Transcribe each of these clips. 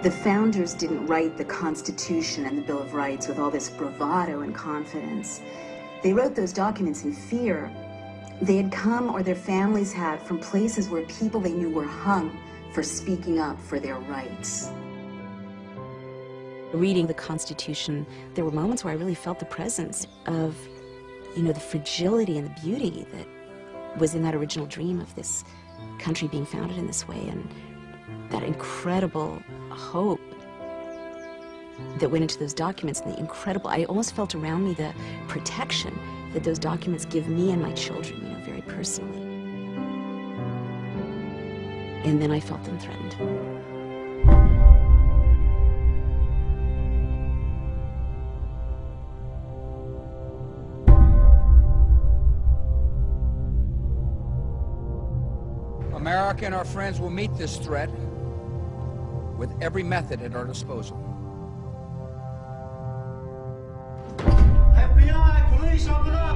The founders didn't write the Constitution and the Bill of Rights with all this bravado and confidence. They wrote those documents in fear. They had come, or their families had, from places where people they knew were hung for speaking up for their rights. Reading the Constitution, there were moments where I really felt the presence of, you know, the fragility and the beauty that was in that original dream of this country being founded in this way, and that incredible hope that went into those documents, and the incredible, I almost felt around me the protection that those documents give me and my children, you know, very personally. And then I felt them threatened. America and our friends will meet this threat with every method at our disposal. FBI, police, open up!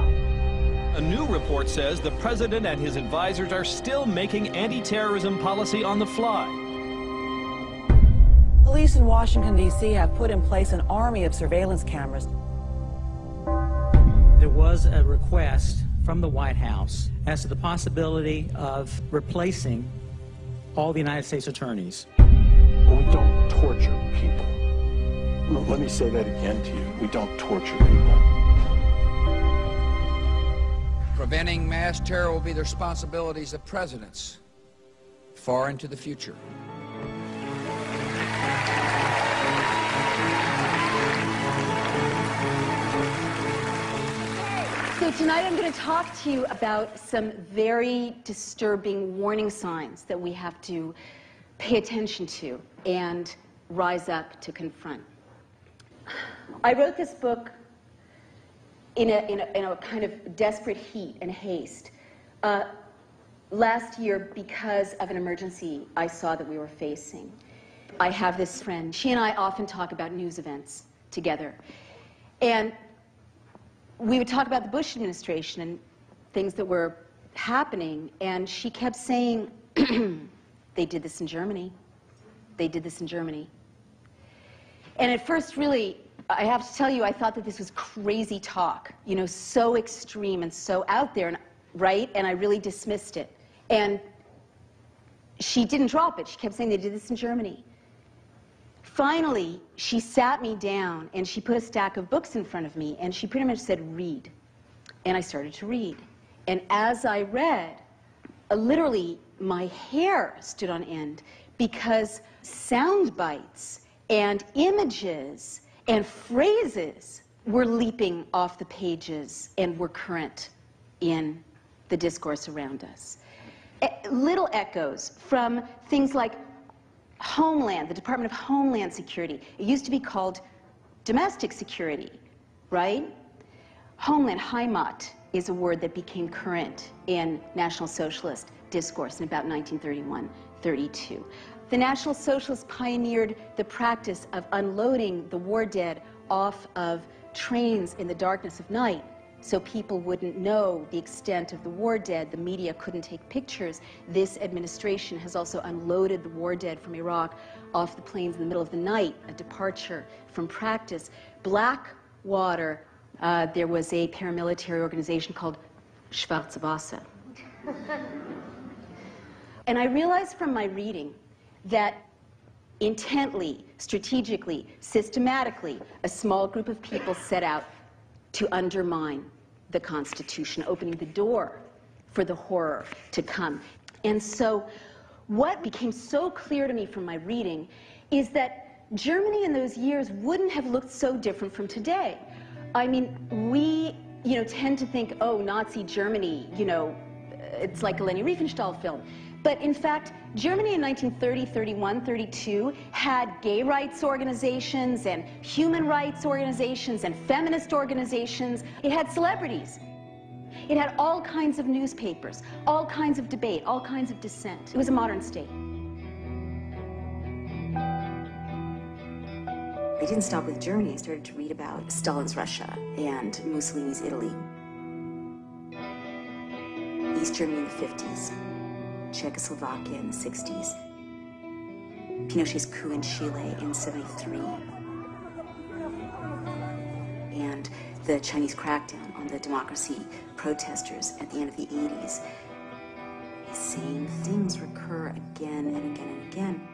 A new report says the president and his advisors are still making anti-terrorism policy on the fly. Police in Washington, D.C. have put in place an army of surveillance cameras. There was a request from the White House as to the possibility of replacing all the United States attorneys. We don't torture people. Let me say that again to you. We don't torture people. Preventing mass terror will be the responsibilities of presidents far into the future. So tonight I'm going to talk to you about some very disturbing warning signs that we have to pay attention to and rise up to confront. I wrote this book in a kind of desperate heat and haste last year because of an emergency I saw that we were facing. I have this friend. She and I often talk about news events together. And we would talk about the Bush administration and things that were happening, and she kept saying, they did this in Germany. They did this in Germany. And at first, really, I have to tell you, I thought that this was crazy talk, you know, so extreme and so out there, and, right? And I really dismissed it. And she didn't drop it. She kept saying they did this in Germany. Finally, she sat me down and she put a stack of books in front of me and she pretty much said, read. And I started to read. And as I read, literally my hair stood on end because sound bites and images and phrases were leaping off the pages and were current in the discourse around us. Little echoes from things like Homeland, the Department of Homeland Security. It used to be called domestic security, right? Homeland, Heimat, is a word that became current in National Socialist discourse in about 1931-32. The National Socialists pioneered the practice of unloading the war dead off of trains in the darkness of night so people wouldn't know the extent of the war dead. The media couldn't take pictures. This administration has also unloaded the war dead from Iraq off the planes in the middle of the night, a departure from practice. Blackwater, there was a paramilitary organization called Schwarze Wasser. And I realized from my reading that intently, strategically, systematically, a small group of people set out to undermine the Constitution, opening the door for the horror to come. And so what became so clear to me from my reading is that Germany in those years wouldn't have looked so different from today. I mean, we, you know, tend to think, oh, Nazi Germany, you know, it's like a Leni Riefenstahl film. But in fact, Germany in 1930, 31, 32 had gay rights organizations and human rights organizations and feminist organizations. It had celebrities. It had all kinds of newspapers, all kinds of debate, all kinds of dissent. It was a modern state. They didn't stop with Germany. I started to read about Stalin's Russia and Mussolini's Italy. East Germany in the 50s. Czechoslovakia in the 60s. Pinochet's coup in Chile in '73, and the Chinese crackdown on the democracy protesters at the end of the '80s. These same things recur again and again and again.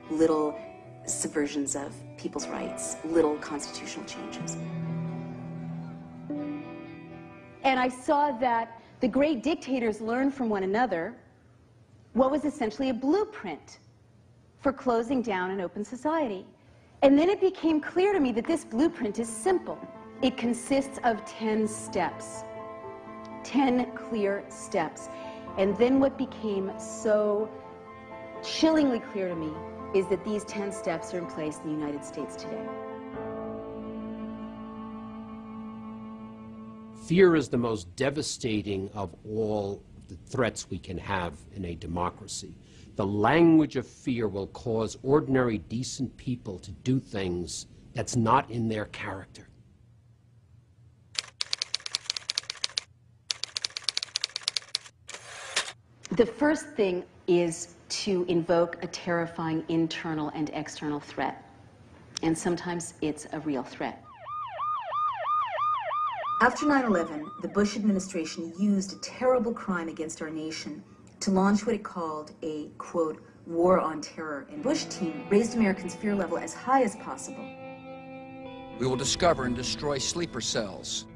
Little subversions of people's rights, little constitutional changes. And I saw that the great dictators learned from one another what was essentially a blueprint for closing down an open society. And then it became clear to me that this blueprint is simple. It consists of 10 steps, 10 clear steps. And then what became so chillingly clear to me is that these 10 steps are in place in the United States today. Fear is the most devastating of all the threats we can have in a democracy. The language of fear will cause ordinary, decent people to do things that's not in their character. The first thing is to invoke a terrifying internal and external threat. And sometimes it's a real threat. After 9/11, the Bush administration used a terrible crime against our nation to launch what it called a, quote, war on terror. And Bush team raised Americans' fear level as high as possible. We will discover and destroy sleeper cells.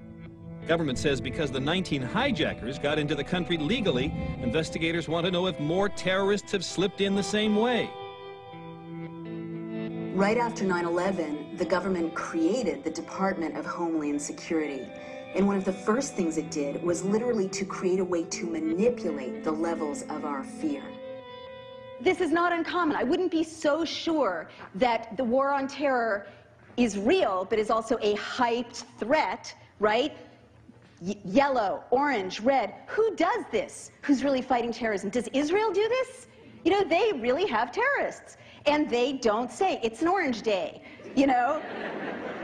Government says because the 19 hijackers got into the country legally, investigators want to know if more terrorists have slipped in the same way. Right after 9/11, the government created the Department of Homeland Security. And one of the first things it did was literally to create a way to manipulate the levels of our fear. This is not uncommon. I wouldn't be so sure that the war on terror is real, but is also a hyped threat, right? Yellow, orange, red. Who does this? Who's really fighting terrorism? Does Israel do this? You know, they really have terrorists. And they don't say, it's an orange day, you know?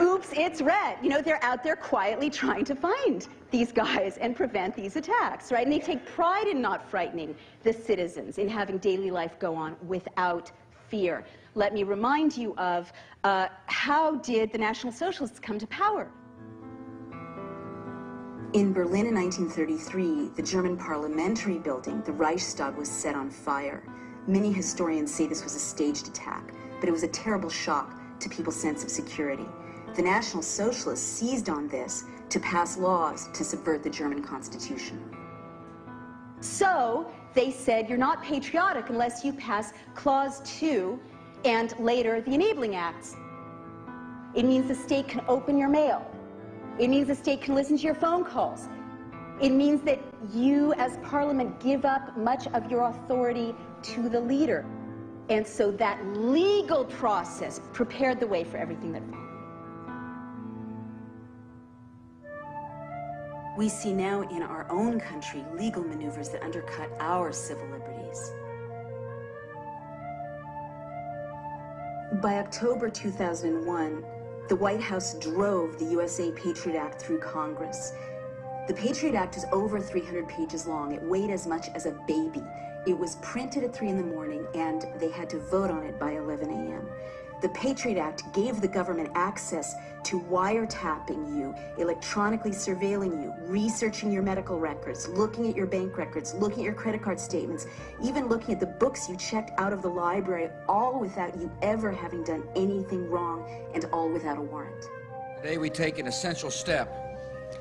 Oops, it's red. You know, they're out there quietly trying to find these guys and prevent these attacks, right? And they take pride in not frightening the citizens, in having daily life go on without fear. Let me remind you of how did the National Socialists come to power? In Berlin in 1933, the German parliamentary building, the Reichstag, was set on fire. Many historians say this was a staged attack, but it was a terrible shock to people's sense of security. The National Socialists seized on this to pass laws to subvert the German Constitution. So they said, you're not patriotic unless you pass Clause 2 and later the Enabling Acts. It means the state can open your mail. It means the state can listen to your phone calls. It means that you as Parliament give up much of your authority to the leader. And so that legal process prepared the way for everything that followed. We see now in our own country legal maneuvers that undercut our civil liberties. By October 2001, the White House drove the USA Patriot Act through Congress. The Patriot Act is over 300 pages long. It weighed as much as a baby. It was printed at 3 in the morning, and they had to vote on it by 11 a.m. The Patriot Act gave the government access to wiretapping you, electronically surveilling you, researching your medical records, looking at your bank records, looking at your credit card statements, even looking at the books you checked out of the library, all without you ever having done anything wrong, and all without a warrant. Today we take an essential step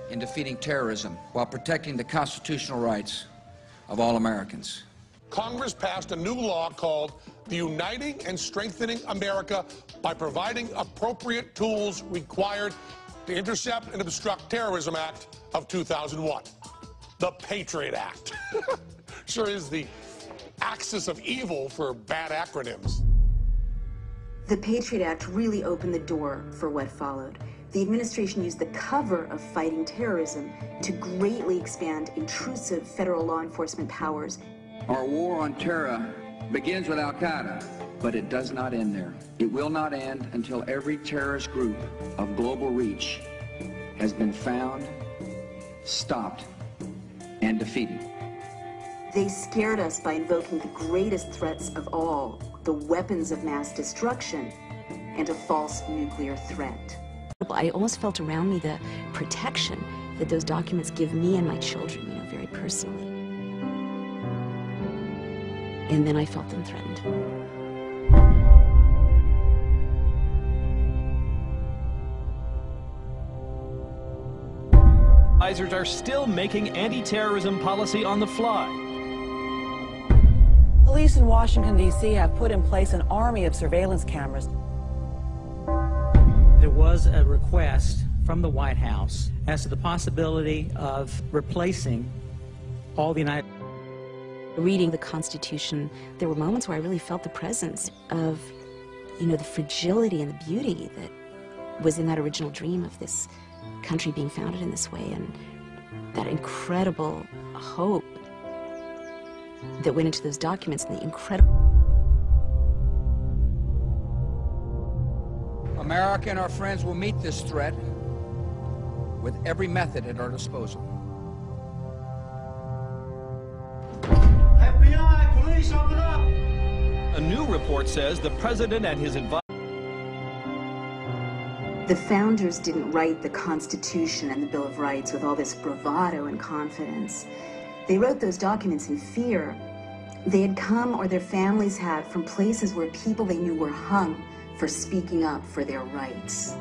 in defeating terrorism while protecting the constitutional rights of all Americans. Congress passed a new law called the Uniting and Strengthening America by Providing Appropriate Tools Required to Intercept and Obstruct Terrorism Act of 2001. The Patriot Act. Sure is the axis of evil for bad acronyms. The Patriot Act really opened the door for what followed. The administration used the cover of fighting terrorism to greatly expand intrusive federal law enforcement powers. Our war on terror begins with Al-Qaeda, but it does not end there. It will not end until every terrorist group of global reach has been found, stopped, and defeated. They scared us by invoking the greatest threats of all, the weapons of mass destruction and a false nuclear threat. I almost felt around me the protection that those documents give me and my children, you know, very personally. And then I felt them threatened. Advisors are still making anti-terrorism policy on the fly. Police in Washington, D.C. have put in place an army of surveillance cameras. There was a request from the White House as to the possibility of replacing all the United States. Reading the Constitution, there were moments where I really felt the presence of, you know, the fragility and the beauty that was in that original dream of this country being founded in this way, and that incredible hope that went into those documents, and the incredible... America and our friends will meet this threat with every method at our disposal. FBI, police, open up! A new report says the president and his advisors... The founders didn't write the Constitution and the Bill of Rights with all this bravado and confidence. They wrote those documents in fear. They had come, or their families had, from places where people they knew were hung for speaking up for their rights.